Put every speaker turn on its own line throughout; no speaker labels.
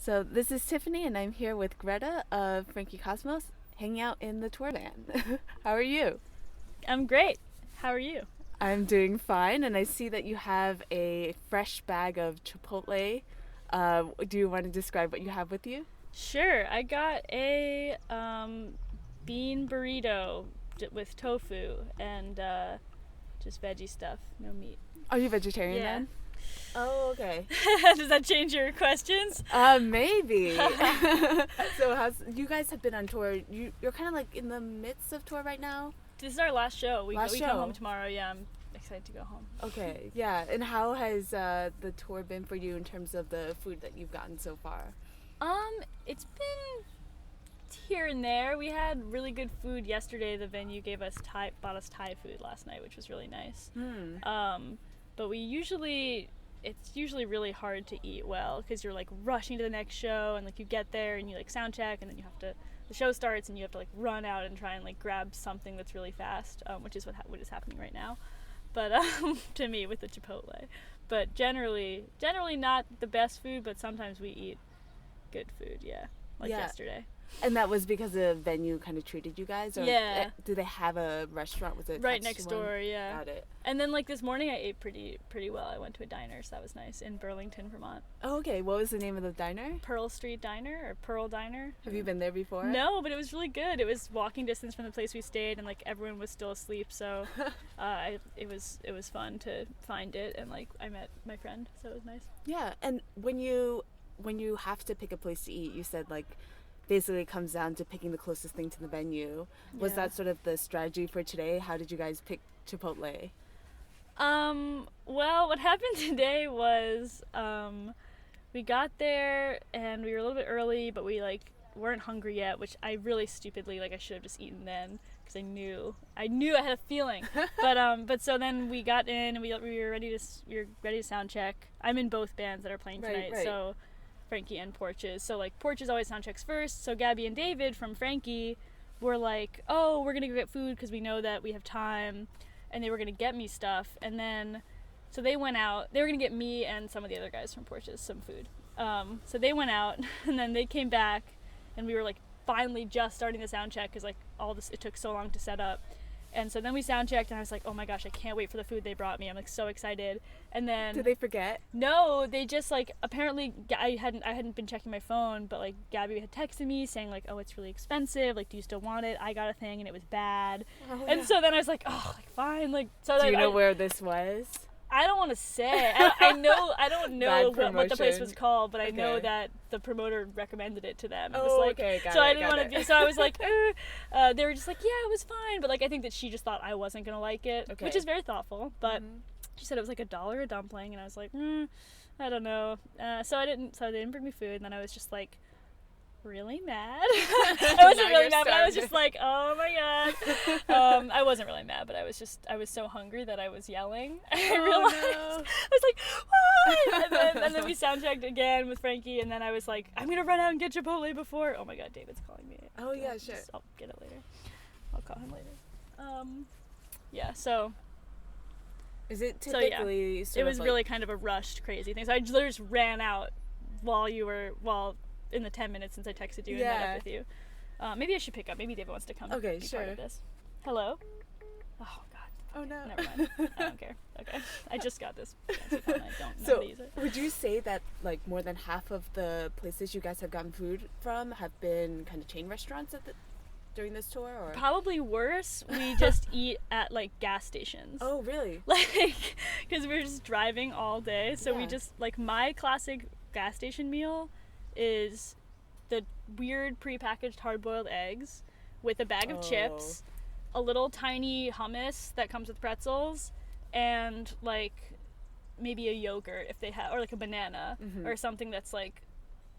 So this is Tiffany, and I'm here with Greta of Frankie Cosmos, hanging out in the tour van. How are you?
I'm great. How are you?
I'm doing fine, and I see that you have a fresh bag of Chipotle. Do you want to describe what you have with you?
Sure. I got a bean burrito with tofu and just veggie stuff, no meat.
Are you vegetarian
Yeah.
then? Oh, okay.
Does that change your questions?
Maybe. So you guys have been on tour. You're kind of like in the midst of tour right now?
This is our last show. We
Last
go
show.
home tomorrow. Yeah, I'm excited to go home.
Okay, yeah. And how has the tour been for you in terms of the food that you've gotten so far?
It's been here and there. We had really good food yesterday. The venue bought us Thai food last night, which was really nice. But it's usually really hard to eat well because you're like rushing to the next show and like you get there and you like sound check and then the show starts and you have to like run out and try and like grab something that's really fast, which is what is happening right now. But to me with the Chipotle. But generally not the best food, but sometimes we eat good food, yeah. Like yesterday.
And that was because the venue kind of treated you guys? Or
Yeah.
Do they have a restaurant? Was it
right next door? Yeah.
Got it.
And then like this morning I ate pretty well. I went to a diner, so that was nice, in Burlington, Vermont.
Oh, okay. What was the name of the diner?
Pearl Street Diner or Pearl Diner.
Have you been there before?
No, but it was really good. It was walking distance from the place we stayed, and like everyone was still asleep, so it was fun to find it, and like I met my friend, so it was nice.
Yeah, and when you have to pick a place to eat, you said like basically it comes down to picking the closest thing to the venue. Was
Yeah.
that sort of the strategy for today? How did you guys pick Chipotle?
Well, what happened today was we got there and we were a little bit early, but we like weren't hungry yet, which I really stupidly I should have just eaten then because I knew I had a feeling. but so then we got in and we were ready to sound check. I'm in both bands that are playing tonight,
Right.
so Frankie and Porches. So like Porches always sound checks first. So Gabby and David from Frankie were like, "Oh, we're gonna go get food because we know that we have time," and they were gonna get me stuff. And then so they went out. They were gonna get me and some of the other guys from Porches some food. So they went out and then they came back, and we were like finally just starting the sound check because like all this, it took so long to set up. And so then we sound checked and I was like, oh my gosh, I can't wait for the food they brought me. I'm like so excited. And then
Did they forget?
no, they just like apparently I hadn't been checking my phone, but like Gabby had texted me saying like, oh, it's really expensive, like do you still want it? I got a thing and it was bad.
Oh,
And so then I was like, oh, like fine, like so.
Do you know where this was?
I don't want to say. I don't know
Bad
what the place
promotion.
was called, but I know
Okay.
that the promoter recommended it to them. It
Oh,
was like,
okay, got
so
it,
I didn't
got
want to
it.
do. So I was like, they were just like, yeah, it was fine, but like I think that she just thought I wasn't gonna like it,
Okay.
which is very thoughtful. But
Mhm.
she said it was like $1 a dumpling, and I was like, I don't know. So they didn't bring me food, and then I was just like, really mad. I wasn't
Now
really
you're
mad, but I was
starving.
just like, oh my god. I wasn't really mad, but I was so hungry that I was yelling. I realized.
no.
I was like, why? And then we sound checked again with Frankie, and then I was like, I'm gonna run out and get Chipotle before. Oh my god, David's calling me.
Oh, yeah, sure.
I'll get it later. I'll call him later. Yeah. So
Is it
So, yeah.
typically
it
sort
was
of like,
really kind of a rushed, crazy thing. So I literally just ran out while in the 10 minutes since I texted you and met
Yeah.
up with you. Maybe I should pick up. Maybe David wants to come
Okay,
be
sure.
part of this. Hello? Oh, God.
Oh no.
Never mind. I don't care. Okay. I just got this fancy phone. I don't know how
So,
to use it.
would you say that like more than half of the places you guys have gotten food from have been kind of chain restaurants during this tour, or?
Probably worse. We just eat at, like, gas stations.
Oh, really?
Like, because we're just driving all day. So we
Yeah.
just, like, my classic gas station meal is the weird prepackaged hard-boiled eggs with a bag of chips, a little tiny hummus that comes with pretzels, and like maybe a yogurt if they have, or like a banana or something that's like,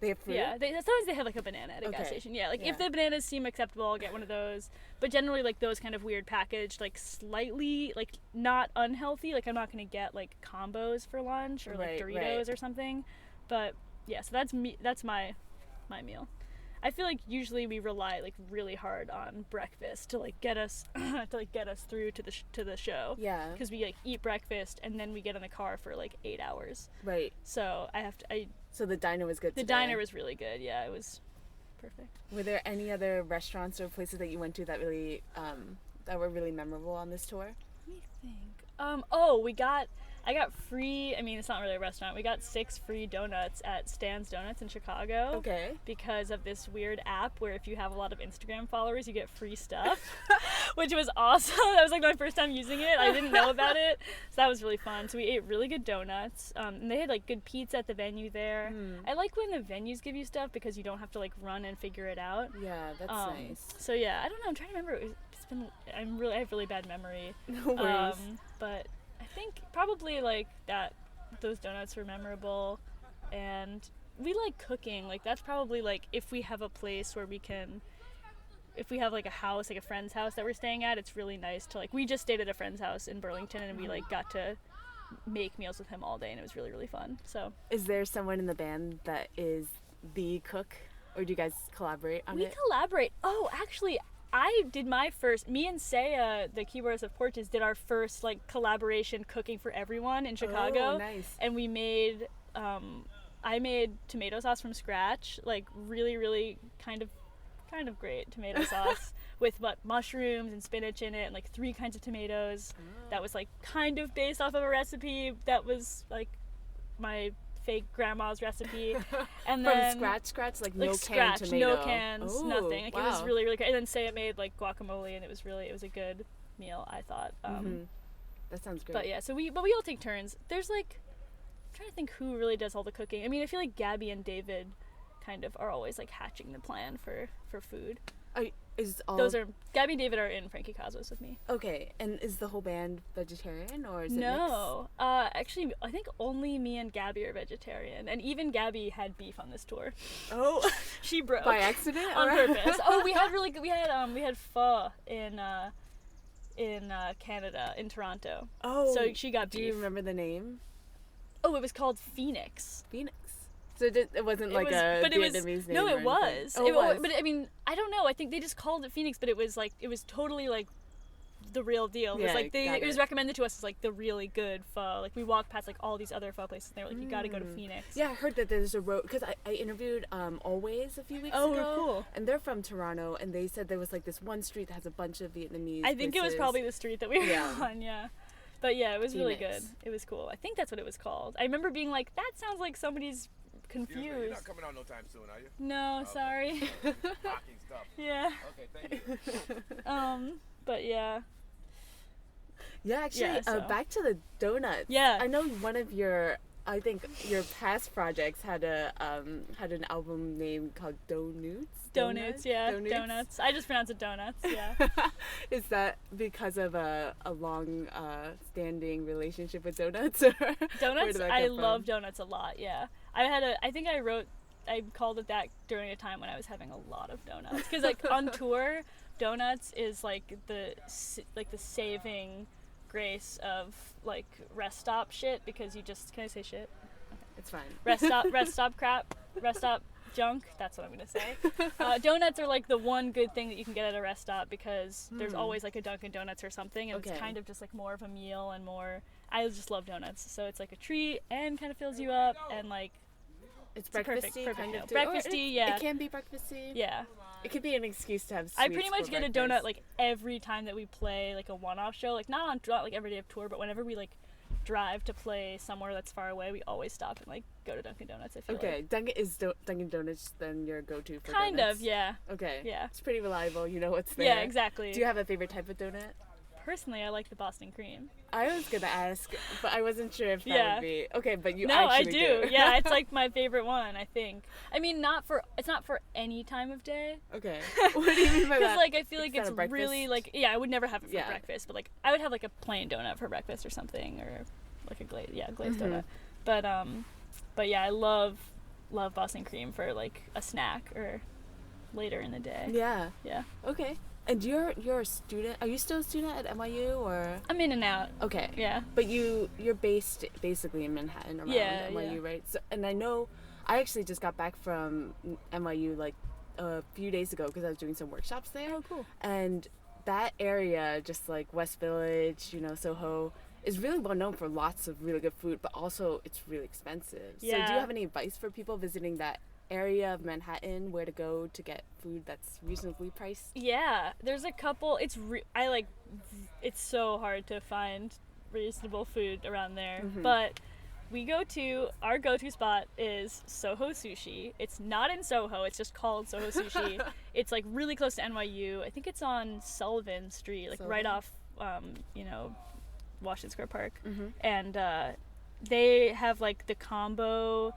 They have fruit?
yeah, sometimes they have like a banana at a gas
Okay.
station. Yeah, like
Yeah.
if the bananas seem acceptable, I'll get one of those. But generally, like those kind of weird packaged, like slightly, like not unhealthy. Like I'm not gonna get like combos for lunch or like
Right,
Doritos
right.
or something. But yeah, so that's me. That's my meal. I feel like usually we rely like really hard on breakfast to like get us through to the show.
Yeah.
Because we like eat breakfast and then we get in the car for like 8 hours.
Right.
So I
So the diner was good
The
today.
diner was really good. Yeah, it was perfect.
Were there any other restaurants or places that you went to that really that were really memorable on this tour?
Let me think. I got free, I mean, it's not really a restaurant. We got 6 free donuts at Stan's Donuts in Chicago.
Okay.
Because of this weird app where if you have a lot of Instagram followers, you get free stuff, which was awesome. That was like my first time using it. I didn't know about it. So that was really fun. So we ate really good donuts. And they had like good pizza at the venue there. I like when the venues give you stuff because you don't have to like run and figure it out.
Yeah, that's nice.
So yeah, I don't know. I'm trying to remember. I have really bad memory.
No worries.
But I think probably like those donuts were memorable, and we like cooking. Like that's probably like if we have a place where if we have like a house, like a friend's house that we're staying at, it's really nice to like, we just stayed at a friend's house in Burlington and we like got to make meals with him all day and it was really, really fun. So
is there someone in the band that is the cook, or do you guys collaborate on it?
We collaborate. Oh, actually, I did me and Saya, the keyboardist of Porches, did our first like collaboration cooking for everyone in Chicago.
Oh, nice.
And we made, I made tomato sauce from scratch, like really, really kind of great tomato sauce with mushrooms and spinach in it and like 3 kinds of tomatoes. That was like kind of based off of a recipe that was like my fake grandma's recipe, and then
from scratch, like no
scratch,
canned tomato.
no cans, nothing. Like
wow.
It was really, really good. And then Saya made like guacamole, and it was a good meal, I thought.
That sounds great.
But yeah, so we all take turns. There's like, I'm trying to think who really does all the cooking. I mean, I feel like Gabby and David kind of are always like hatching the plan for food. Gabby and David are in Frankie Cosmos with me.
Okay, and is the whole band vegetarian or is it
No, actually, I think only me and Gabby are vegetarian, and even Gabby had beef on this tour.
Oh,
she broke
by accident
on purpose. Oh, we had pho in Canada, in Toronto.
Oh,
so she got beef.
Do you remember the name?
Oh, it was called Phoenix.
So it wasn't like a Vietnamese name.
No, it was.
Oh, it was.
But I mean, I don't know. I think they just called it Phoenix, but it was totally like the real deal. It was like it was recommended to us as like the really good pho. Like we walked past like all these other pho places, and they were like, you got to go to Phoenix.
Yeah, I heard that there's a road, because I interviewed Always a few weeks ago.
Oh, cool.
And they're from Toronto, and they said there was like this one street that has a bunch of Vietnamese
I think
places.
it was probably the street that we were on. Yeah. But yeah, it was really good. It was cool. I think that's what it was called. I remember being like, that sounds like somebody's confused.
You're not coming out no time soon, are you?
No,
okay.
Sorry.
Stocking stuff.
Yeah.
Okay, thank you.
But yeah.
Yeah, actually, back to the donuts.
Yeah.
I know one of your past projects had an album name called
Donuts, yeah. Donuts. I just pronounce it donuts, yeah.
Is that because of a long standing relationship with donuts? Or
donuts? I love donuts a lot, yeah. I called it that during a time when I was having a lot of donuts. Because like on tour, donuts is like the saving grace of like rest stop shit, because you just, can I say shit? Okay.
It's fine.
Rest stop crap, rest stop junk, that's what I'm gonna say. Donuts are like the one good thing that you can get at a rest stop, because there's always like a Dunkin' Donuts or something, and it's kind of just like more of a meal and more, I just love donuts, so it's like a treat and kind of fills you up, and like
it's breakfasty,
perfect
kind
meal.
of.
Breakfasty, yeah.
It can be breakfasty.
Yeah.
It could be an excuse to have sweets.
I pretty much
for
get a
breakfast.
donut like every time that we play like a one-off show, like not like every day of tour, but whenever we like drive to play somewhere that's far away, we always stop and like go to Dunkin' Donuts. I feel like.
Dunkin' Donuts then your go-to for
kind
donuts?
of, yeah.
Okay.
Yeah.
It's pretty reliable. You know what's there.
Yeah, exactly.
Do you have a favorite type of donut?
Personally, I like the Boston cream.
I was gonna ask, but I wasn't sure if that would be okay. But you
No,
actually
I do. Yeah, it's like my favorite one, I think. I mean, it's not for any time of day.
Okay. What do you mean by that?
Because like I feel like
It's
it's
not a
really
breakfast?
like, I would never have it for breakfast, but like I would have like a plain donut for breakfast or something, or like a glazed donut. But yeah, I love Boston cream for like a snack or later in the day.
Yeah.
Yeah.
Okay. And you're a student. Are you still a student at NYU or?
I'm in and out.
Okay.
Yeah.
But you're based basically in Manhattan around NYU, right? So, and I know, I actually just got back from NYU like a few days ago because I was doing some workshops there.
Oh, cool.
And that area, just like West Village, Soho, is really well known for lots of really good food, but also it's really expensive.
Yeah.
So do you have any advice for people visiting that area of Manhattan, where to go to get food that's reasonably priced?
Yeah, there's a couple. It's so hard to find reasonable food around there, but our go-to spot is Soho Sushi. It's not in Soho, it's just called Soho Sushi. It's like really close to NYU. I think it's on Sullivan Street, like right off Washington Square Park. And they have like the combo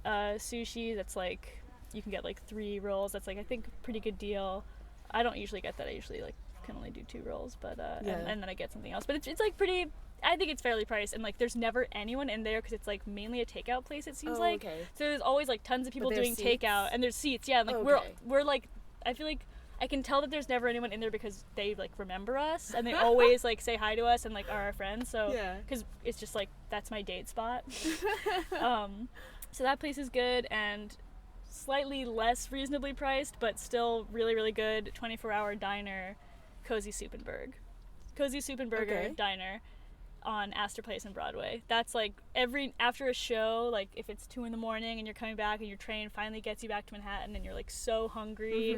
sushi that's like you can get like 3 rolls. That's like I think a pretty good deal. I don't usually get that. I usually like can only do 2 rolls, but and then I get something else. But it's like pretty. I think it's fairly priced, and like there's never anyone in there because it's like mainly a takeout place. It seems like.
Okay.
So there's always like tons of people doing takeout, and there's seats. Yeah, and like we're like I feel like I can tell that there's never anyone in there because they like remember us and they always like say hi to us and like are our friends. So because it's just like that's my date spot. So that place is good and slightly less reasonably priced, but still really really good. 24-hour diner, Cozy Soup and Burger Diner on Astor Place and Broadway. That's like after a show, like if it's 2 a.m. and you're coming back and your train finally gets you back to Manhattan and you're like so hungry,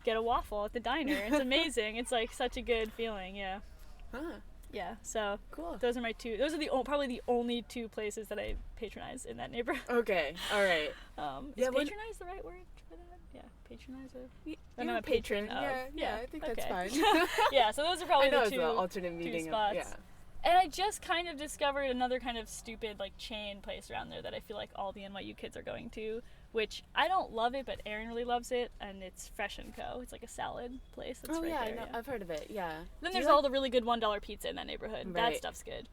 get a waffle at the diner. It's amazing. It's like such a good feeling. Yeah. Yeah, so
cool.
Those are probably the only 2 places that I patronize in that neighborhood.
Okay, all right.
Is patronize the right word for that? Yeah, patronize it. I'm a patron of.
Yeah, I think that's fine.
Yeah, so those are probably
the
2
alternate meaning
spots.
Of,
And I just kind of discovered another kind of stupid like chain place around there that I feel like all the NYU kids are going to, which I don't love it, but Aaron really loves it, and it's Fresh & Co. It's like a salad place that's right there.
I know. I've heard of it, yeah.
Then there's all the really good $1 pizza in that neighborhood. Right. That stuff's good.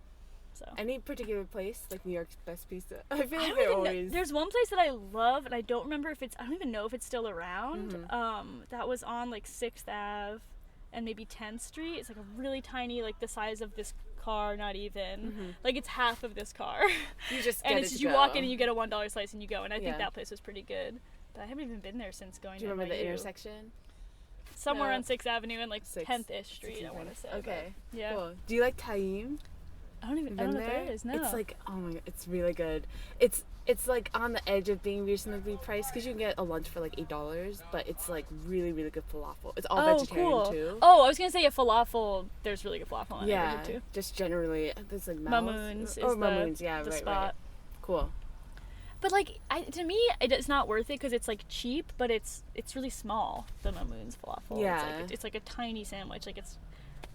So.
Any particular place, like New York's best pizza? I feel like they're always...
There's one place that I love, and I don't remember if I don't even know if it's still around. That was on like 6th Ave and maybe 10th Street. It's like a really tiny, like the size of this car, not even. Like it's half of this car.
You just
and it's just you walk in and you get a $1 slice and you go, and I think that place was pretty good. But I haven't even been there since going to NYU.
Do you remember the intersection?
Somewhere on 6th Avenue and like 10th-ish Street, I want to say.
Okay.
Yeah.
Cool. Do you like Taim?
I don't know what that is. No.
It's like, oh my god, it's really good. It's like on the edge of being reasonably priced because you can get a lunch for like $8, but it's like really really good falafel. It's all vegetarian too.
Oh, I was gonna say falafel. There's really good falafel in that neighborhood too.
Just generally, there's like
Mamoon's.
Mamoon's,
the spot.
Right. Cool.
But like, to me, it's not worth it because it's like cheap, but it's really small. The Mamoon's falafel.
Yeah.
It's like a tiny sandwich. Like it's.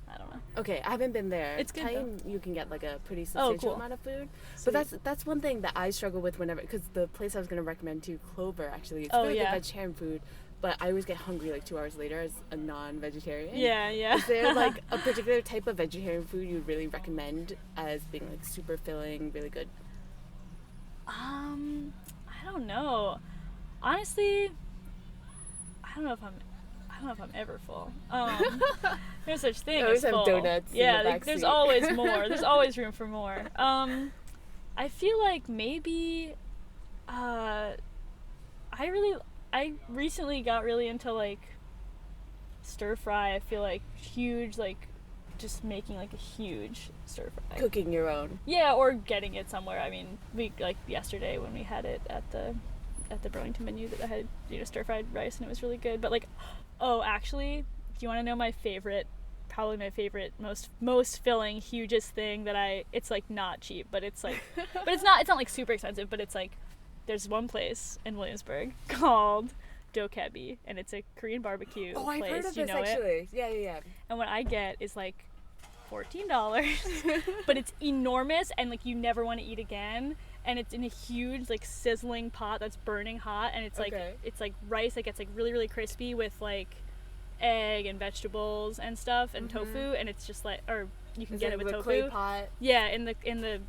I don't know.
Okay, I haven't been there.
It's good.
Taim, you can get like a pretty substantial amount of food. Sweet. But that's one thing that I struggle with whenever, because the place I was going to recommend to you, Clover, actually, it's really good vegetarian food, but I always get hungry like 2 hours later as a non-vegetarian.
Yeah.
Is there like a particular type of vegetarian food you'd really recommend as being like super filling, really good?
I don't know. Honestly, I don't know if I'm ever full. There's such thing
as
full.
Have donuts.
Yeah, there's always more. There's always room for more. I feel like maybe I recently got really into like stir fry. I feel like huge, like just making like a huge stir fry.
Cooking your own.
Yeah, or getting it somewhere. I mean, we like yesterday when we had it at the Burlington menu that I had, stir fried rice, and it was really good. But like, oh, actually, if you want to know my favorite, most filling, hugest thing it's like not cheap, but it's like, but it's not like super expensive, but it's like, there's one place in Williamsburg called Dokebi, and it's a Korean barbecue place.
I've heard of
this
actually. Yeah.
And what I get is like $14, but it's enormous, and like you never want to eat again. And it's in a huge, like, sizzling pot that's burning hot, and it's like it's like rice that gets like really really crispy with like egg and vegetables and stuff and tofu, and it's just like, or you can get it with tofu.
Clay pot?
Yeah, in the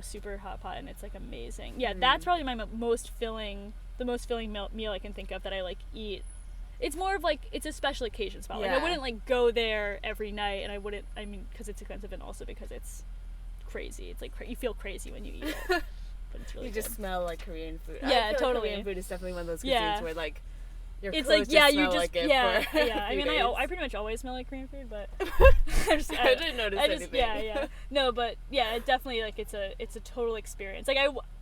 super hot pot, and it's like amazing. Yeah, that's probably the most filling meal I can think of that I like eat. It's more of like, it's a special occasion spot. Like I wouldn't like go there every night, and because it's expensive, and also because it's crazy. It's like you feel crazy when you eat it. But it's really
just smell like Korean food.
Yeah, totally.
Korean food is definitely one of those cuisines where like
it's like, yeah, you just,
like
yeah. I mean, I pretty much always smell like Korean food, but
I didn't notice anything.
Yeah. No, but yeah, it definitely, like, it's a total experience. Like,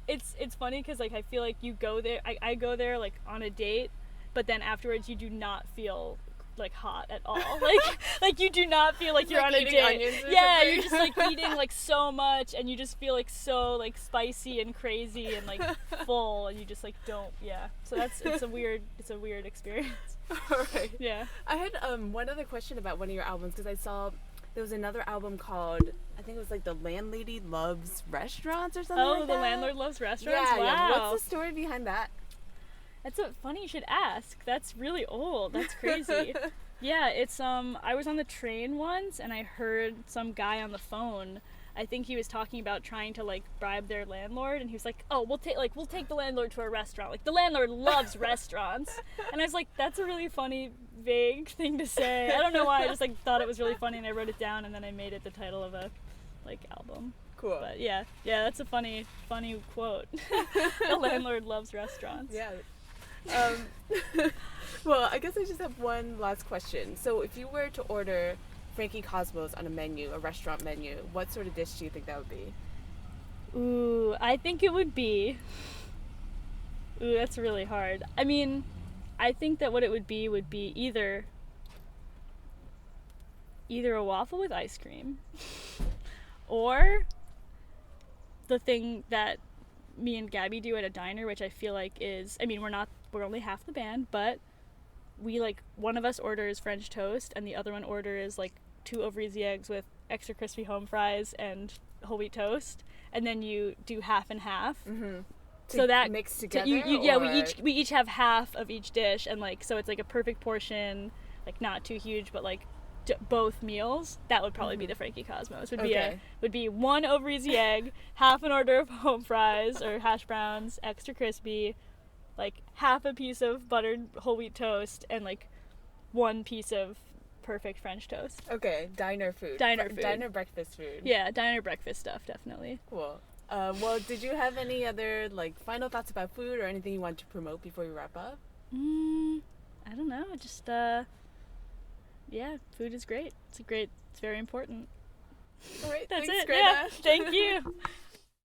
it's funny because, like, I feel like you go there, I go there, like, on a date, but then afterwards you do not feel like hot at all. Like you do not feel like you're on a date. Yeah, you're just like eating like so much, and you just feel like so like spicy and crazy and like full, and you just like don't. Yeah. So it's a weird experience.
All right.
Yeah.
I had one other question about one of your albums, because I saw there was another album called, I think it was like The Landlady Loves Restaurants or something.
Oh, The Landlord Loves Restaurants.
Yeah.
Wow.
Yeah. What's the story behind that?
That's funny you should ask. That's really old. That's crazy. Yeah, it's I was on the train once and I heard some guy on the phone. I think he was talking about trying to like bribe their landlord, and he was like, "Oh, we'll take the landlord to a restaurant. Like the landlord loves restaurants." And I was like, "That's a really funny, vague thing to say." I don't know why. I just like thought it was really funny, and I wrote it down, and then I made it the title of a like album.
Cool.
But yeah, that's a funny quote. The landlord loves restaurants.
Yeah. Well, I guess I just have one last question. So if you were to order Frankie Cosmos on a restaurant menu, what sort of dish do you think that would be?
Ooh, I think it would be... Ooh, that's really hard. I mean, I think that what it would be either a waffle with ice cream, or the thing that me and Gabby do at a diner, which I feel like is, I mean, we're only half the band, but we like, one of us orders French toast and the other one orders like 2 over easy eggs with extra crispy home fries and whole wheat toast, and then you do half and half. Mm-hmm. So that
mixed together.
We each have half of each dish, and like, so it's like a perfect portion, like not too huge, but like both meals. That would probably be the Frankie Cosmos. Would be 1 over easy egg, half an order of home fries or hash browns, extra crispy, like half a piece of buttered whole wheat toast, and like 1 piece of perfect French toast.
Okay, diner food. Diner breakfast food.
Yeah, diner breakfast stuff, definitely.
Cool. Well, did you have any other like final thoughts about food or anything you want to promote before we wrap up?
I don't know. Just yeah, food is great. It's very important.
All right,
That's
thanks,
it.
Greta.
Yeah, thank you.